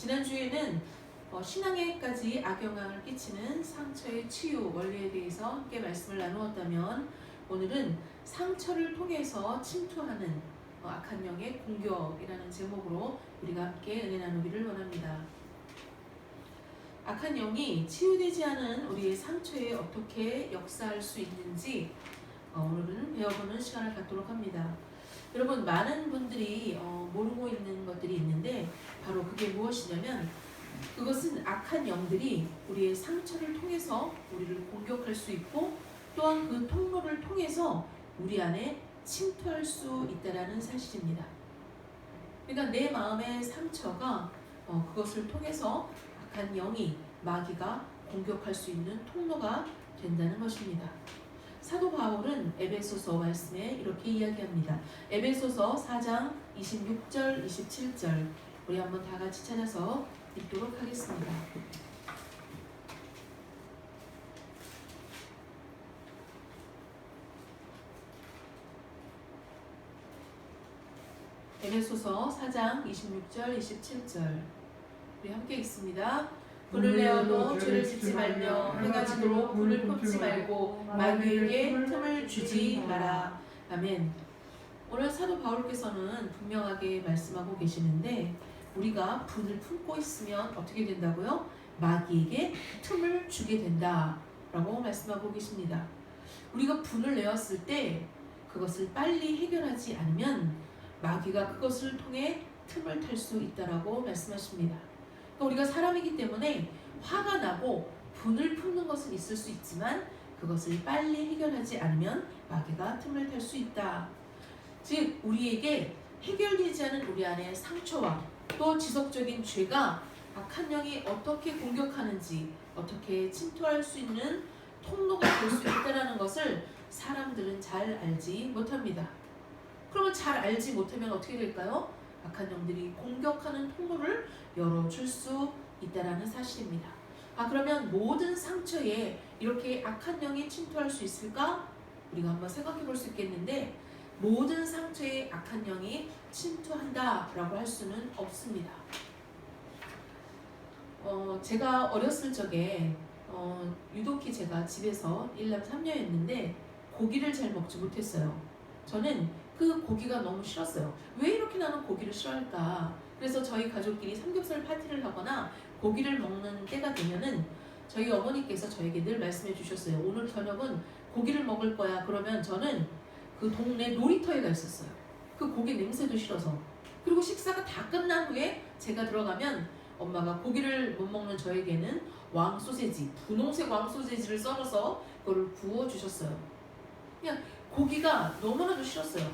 지난주에는 신앙에까지 악영향을 끼치는 상처의 치유 원리에 대해서 함께 말씀을 나누었다면, 오늘은 상처를 통해서 침투하는 악한 영의 공격이라는 제목으로 우리가 함께 은혜 나누기를 원합니다. 악한 영이 치유되지 않은 우리의 상처에 어떻게 역사할 수 있는지 오늘은 배워보는 시간을 갖도록 합니다. 여러분, 많은 분들이 모르고 있는 것들이 있는데, 바로 그게 무엇이냐면, 그것은 악한 영들이 우리의 상처를 통해서 우리를 공격할 수 있고, 또한 그 통로를 통해서 우리 안에 침투할 수 있다는 사실입니다. 그러니까 내 마음의 상처가 그것을 통해서 악한 영이, 마귀가 공격할 수 있는 통로가 된다는 것입니다. 사도 바울은 에베소서 말씀에 이렇게 이야기합니다. 에베소서 4장 26절, 27절 우리 한번 다 같이 찾아서 읽도록 하겠습니다. 에베소서 4장 26절, 27절 우리 함께 읽습니다. 불을 내어도 죄를 짓지 말며 해가 지도록 불을 뿜지 말고 마귀에게 틈을 주지 마라. 아멘. 오늘 사도 바울께서는 분명하게 말씀하고 계시는데, 우리가 분을 품고 있으면 어떻게 된다고요? 마귀에게 틈을 주게 된다라고 말씀하고 계십니다. 우리가 분을 내었을 때 그것을 빨리 해결하지 않으면 마귀가 그것을 통해 틈을 탈 수 있다라고 말씀하십니다. 우리가 사람이기 때문에 화가 나고 분을 품는 것은 있을 수 있지만, 그것을 빨리 해결하지 않으면 마귀가 틈을 탈 수 있다. 즉, 우리에게 해결되지 않은 우리 안의 상처와 또 지속적인 죄가 악한 영이 어떻게 공격하는지, 어떻게 침투할 수 있는 통로가 될 수 있다는 것을 사람들은 잘 알지 못합니다. 그러면 잘 알지 못하면 어떻게 될까요? 악한 영들이 공격하는 통로를 열어줄 수 있다는 사실입니다. 그러면 모든 상처에 이렇게 악한 영이 침투할 수 있을까? 우리가 한번 생각해 볼 수 있겠는데, 모든 상처에 악한 영이 침투한다라고 할 수는 없습니다. 제가 어렸을 적에 유독히 제가 집에서 1남 3녀였는데 고기를 잘 먹지 못했어요. 저는 그 고기가 너무 싫었어요. 왜 이렇게 나는 고기를 싫어할까? 그래서 저희 가족끼리 삼겹살 파티를 하거나 고기를 먹는 때가 되면은 저희 어머니께서 저에게 늘 말씀해 주셨어요. 오늘 저녁은 고기를 먹을 거야. 그러면 저는 그 동네 놀이터에 가 있었어요. 그 고기 냄새도 싫어서. 그리고 식사가 다 끝난 후에 제가 들어가면 엄마가 고기를 못 먹는 저에게는 왕소세지, 분홍색 왕소세지를 썰어서 그걸 구워 주셨어요. 그냥 고기가 너무나도 싫었어요.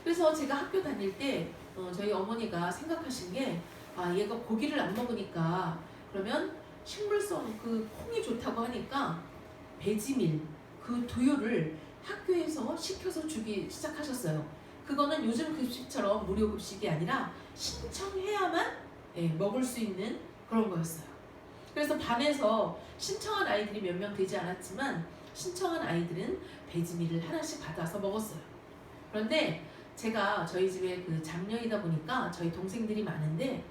그래서 제가 학교 다닐 때 저희 어머니가 생각하신 게, 얘가 고기를 안 먹으니까 그러면 식물성 그 콩이 좋다고 하니까 배지밀, 그 두유를 학교에서 시켜서 주기 시작하셨어요. 그거는 요즘 급식처럼 무료 급식이 아니라 신청해야만 먹을 수 있는 그런 거였어요. 그래서 반에서 신청한 아이들이 몇 명 되지 않았지만, 신청한 아이들은 배지밀을 하나씩 받아서 먹었어요. 그런데 제가 저희 집에 그 장녀이다 보니까 저희 동생들이 많은데,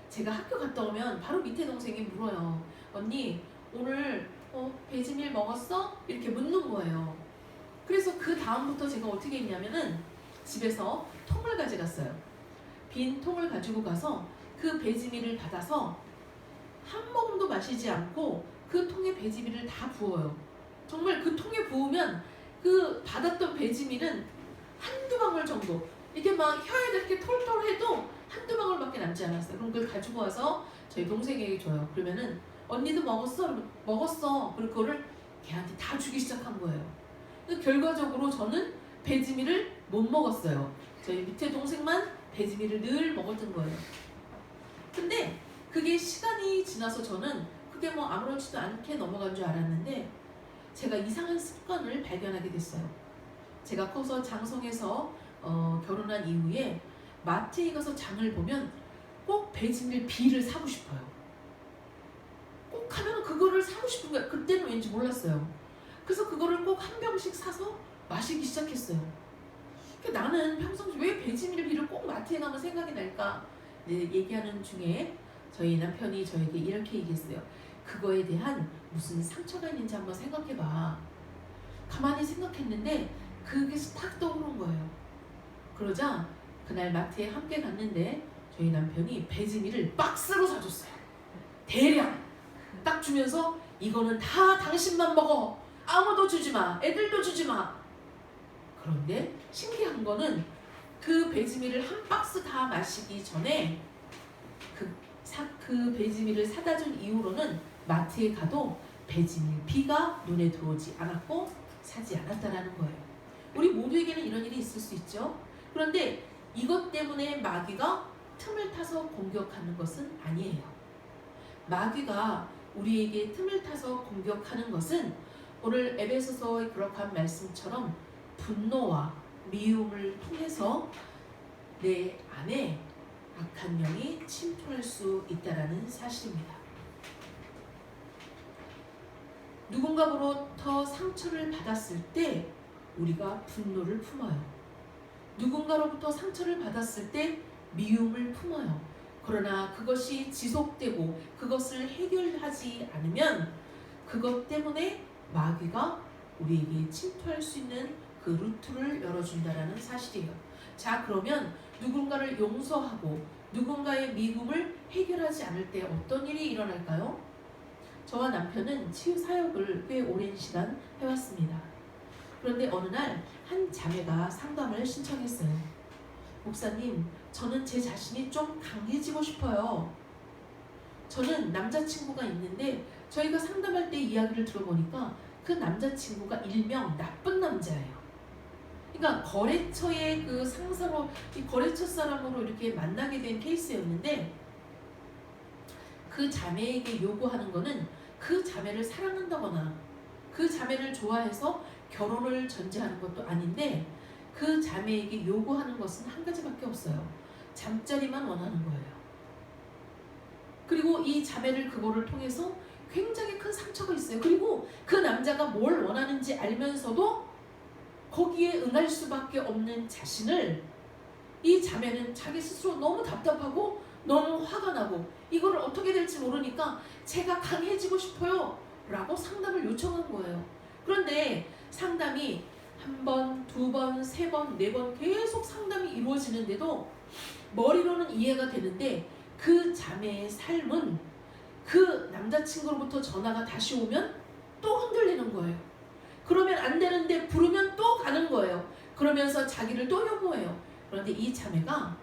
제가 학교 갔다 오면 바로 밑에 동생이 물어요. 언니, 오늘 배지밀 먹었어? 이렇게 묻는 거예요. 그래서 그 다음부터 제가 어떻게 했냐면은 집에서 통을 가져갔어요. 빈 통을 가지고 가서 그 배지밀을 받아서 한 모금도 마시지 않고 그 통에 배지밀을 다 부어요. 정말 그 통에 부으면 그 받았던 배지밀은 한두 방울 정도, 이게 막 혀에다 이렇게 톨톨 해도 한두 방울밖에 남지 않았어요. 그럼 그걸 가지고 와서 저희 동생에게 줘요. 그러면은 언니도 먹었어? 그러면 먹었어. 그리고 그거를 걔한테 다 주기 시작한 거예요. 결과적으로 저는 배지밀을 못 먹었어요. 저희 밑에 동생만 배지밀을 늘 먹었던 거예요. 근데 그게 시간이 지나서 저는 그게 뭐 아무렇지도 않게 넘어간 줄 알았는데, 제가 이상한 습관을 발견하게 됐어요. 제가 커서 장성에서 결혼한 이후에 마트에 가서 장을 보면 꼭 배지밀 B를 사고 싶어요. 꼭 하면 그거를 사고 싶은 거예요. 그때는 왠지 몰랐어요. 그래서 그거를 꼭 한 병씩 사서 마시기 시작했어요. 나는 평소에 왜 배지밀 B를 꼭 마트에 가면 생각이 날까 얘기하는 중에 저희 남편이 저에게 이렇게 얘기했어요. 그거에 대한 무슨 상처가 있는지 한번 생각해봐. 가만히 생각했는데 그게 딱 떠오른 거예요. 그러자 그날 마트에 함께 갔는데 저희 남편이 배지미를 박스로 사줬어요. 대량 딱 주면서 이거는 다 당신만 먹어. 아무도 주지 마. 애들도 주지 마. 그런데 신기한 거는 그 배지미를 한 박스 다 마시기 전에 그 배지미를 사다 준 이후로는 마트에 가도 배지밀 비가 눈에 들어오지 않았고 사지 않았다라는 거예요. 우리 모두에게는 이런 일이 있을 수 있죠. 그런데 이것 때문에 마귀가 틈을 타서 공격하는 것은 아니에요. 마귀가 우리에게 틈을 타서 공격하는 것은 오늘 에베소서의 기록한 말씀처럼 분노와 미움을 통해서 내 안에 악한 영이 침투할 수 있다는 사실입니다. 누군가로부터 상처를 받았을 때 우리가 분노를 품어요. 누군가로부터 상처를 받았을 때 미움을 품어요. 그러나 그것이 지속되고 그것을 해결하지 않으면 그것 때문에 마귀가 우리에게 침투할 수 있는 그 루트를 열어준다는 사실이에요. 자, 그러면 누군가를 용서하고 누군가의 미움을 해결하지 않을 때 어떤 일이 일어날까요? 저와 남편은 치유 사역을 꽤 오랜 시간 해왔습니다. 그런데 어느 날 한 자매가 상담을 신청했어요. 목사님, 저는 제 자신이 좀 강해지고 싶어요. 저는 남자친구가 있는데 저희가 상담할 때 이야기를 들어보니까 그 남자친구가 일명 나쁜 남자예요. 그러니까 거래처의 그 상사로, 이 거래처 사람으로 이렇게 만나게 된 케이스였는데 그 자매에게 요구하는 거는 그 자매를 사랑한다거나 그 자매를 좋아해서 결혼을 전제하는 것도 아닌데 그 자매에게 요구하는 것은 한 가지밖에 없어요. 잠자리만 원하는 거예요. 그리고 이 자매를 그거를 통해서 굉장히 큰 상처가 있어요. 그리고 그 남자가 뭘 원하는지 알면서도 거기에 응할 수밖에 없는 자신을 이 자매는 자기 스스로 너무 답답하고 너무 화가 나고 이거를 어떻게 될지 모르니까 제가 강해지고 싶어요 라고 상담을 요청한 거예요. 그런데 상담이 한 번, 두 번, 세 번, 네 번 계속 상담이 이루어지는데도 머리로는 이해가 되는데 그 자매의 삶은 그 남자친구로부터 전화가 다시 오면 또 흔들리는 거예요. 그러면 안 되는데 부르면 또 가는 거예요. 그러면서 자기를 또 혐오해요. 그런데 이 자매가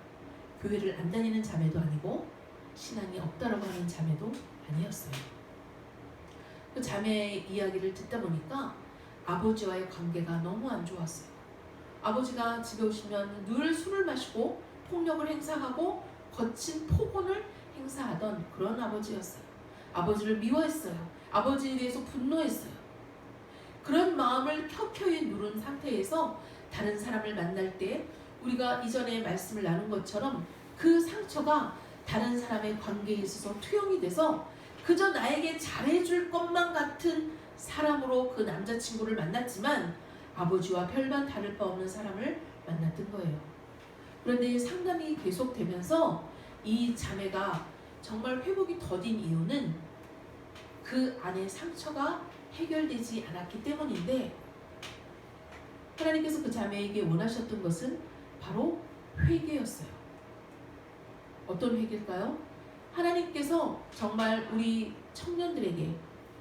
교회를 안 다니는 자매도 아니고 신앙이 없다라고 하는 자매도 아니었어요. 그 자매의 이야기를 듣다 보니까 아버지와의 관계가 너무 안 좋았어요. 아버지가 집에 오시면 늘 술을 마시고 폭력을 행사하고 거친 폭언을 행사하던 그런 아버지였어요. 아버지를 미워했어요. 아버지에 대해서 분노했어요. 그런 마음을 켜켜이 누른 상태에서 다른 사람을 만날 때 우리가 이전에 말씀을 나눈 것처럼 그 상처가 다른 사람의 관계에 있어서 투영이 돼서 그저 나에게 잘해줄 것만 같은 사람으로 그 남자친구를 만났지만 아버지와 별반 다를 바 없는 사람을 만났던 거예요. 그런데 상담이 계속되면서 이 자매가 정말 회복이 더딘 이유는 그 안에 상처가 해결되지 않았기 때문인데 하나님께서 그 자매에게 원하셨던 것은 바로 회개였어요. 어떤 회개일까요? 하나님께서 정말 우리 청년들에게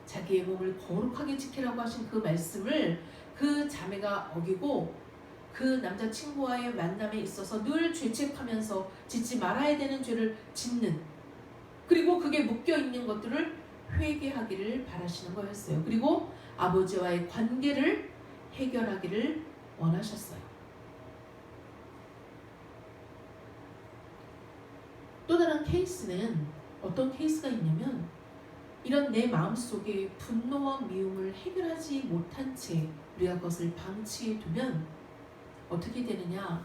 자기의 몸을 거룩하게 지키라고 하신 그 말씀을 그 자매가 어기고 그 남자친구와의 만남에 있어서 늘 죄책하면서 짓지 말아야 되는 죄를 짓는, 그리고 그게 묶여있는 것들을 회개하기를 바라시는 거였어요. 그리고 아버지와의 관계를 해결하기를 원하셨어요. 또 다른 케이스는 어떤 케이스가 있냐면 이런 내 마음속에 분노와 미움을 해결하지 못한 채 우리가 그것을 방치해 두면 어떻게 되느냐.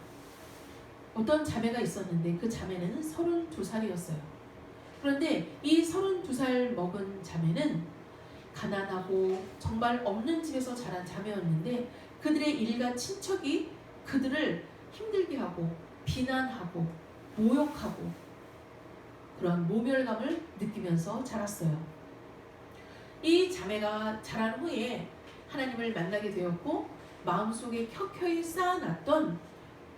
어떤 자매가 있었는데 그 자매는 32살이었어요. 그런데 이 32살 먹은 자매는 가난하고 정말 없는 집에서 자란 자매였는데 그들의 일가 친척이 그들을 힘들게 하고 비난하고 모욕하고 그런 모멸감을 느끼면서 자랐어요. 이 자매가 자란 후에 하나님을 만나게 되었고 마음속에 켜켜이 쌓아놨던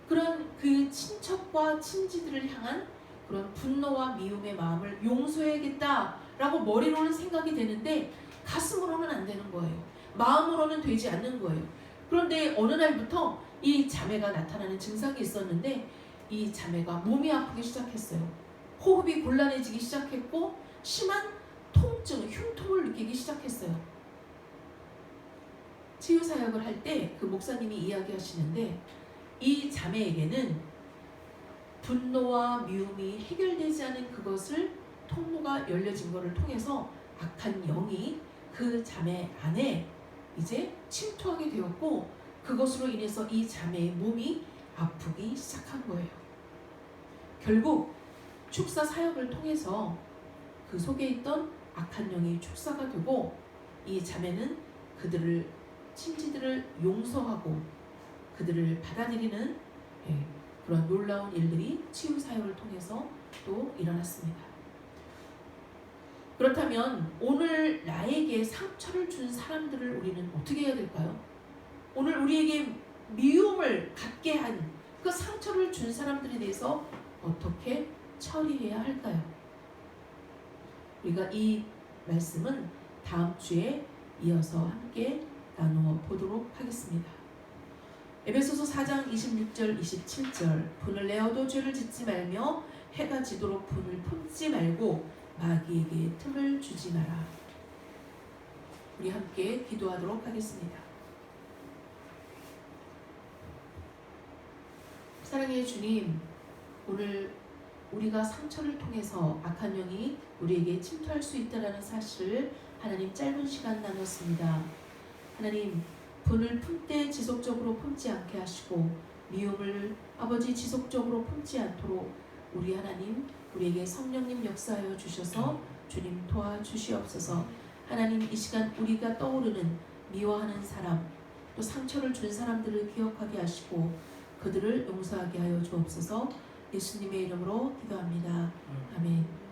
그런 그 친척과 친지들을 향한 그런 분노와 미움의 마음을 용서해야겠다라고 머리로는 생각이 되는데 가슴으로는 안 되는 거예요. 마음으로는 되지 않는 거예요. 그런데 어느 날부터 이 자매가 나타나는 증상이 있었는데 이 자매가 몸이 아프기 시작했어요. 호흡이 곤란해지기 시작했고 심한 통증, 흉통을 느끼기 시작했어요. 치유사역을 할 때 그 목사님이 이야기하시는데 이 자매에게는 분노와 미움이 해결되지 않은 그것을 통로가 열려진 것을 통해서 악한 영이 그 자매 안에 이제 침투하게 되었고 그것으로 인해서 이 자매의 몸이 아프기 시작한 거예요. 결국 축사 사역을 통해서 그 속에 있던 악한 영이 축사가 되고 이 자매는 그들을 친지들을 용서하고 그들을 받아들이는 그런 놀라운 일들이 치유 사역을 통해서 또 일어났습니다. 그렇다면 오늘 나에게 상처를 준 사람들을 우리는 어떻게 해야 될까요? 오늘 우리에게 미움을 갖게 한 그 상처를 준 사람들에 대해서 어떻게 처리해야 할까요? 우리가 이 말씀은 다음 주에 이어서 함께 나누어 보도록 하겠습니다. 에베소서 4장 26절 27절 분을 내어도 죄를 짓지 말며 해가 지도록 분을 품지 말고 마귀에게 틈을 주지 마라. 우리 함께 기도하도록 하겠습니다. 사랑의 주님, 오늘 우리가 상처를 통해서 악한 영이 우리에게 침투할 수 있다는 사실을 하나님 짧은 시간 나눴습니다. 하나님, 분을 품되 지속적으로 품지 않게 하시고 미움을 아버지 지속적으로 품지 않도록 우리 하나님 우리에게 성령님 역사하여 주셔서 주님 도와주시옵소서. 하나님, 이 시간 우리가 떠오르는 미워하는 사람 또 상처를 준 사람들을 기억하게 하시고 그들을 용서하게 하여 주옵소서. 예수님의 이름으로 기도합니다. 아멘.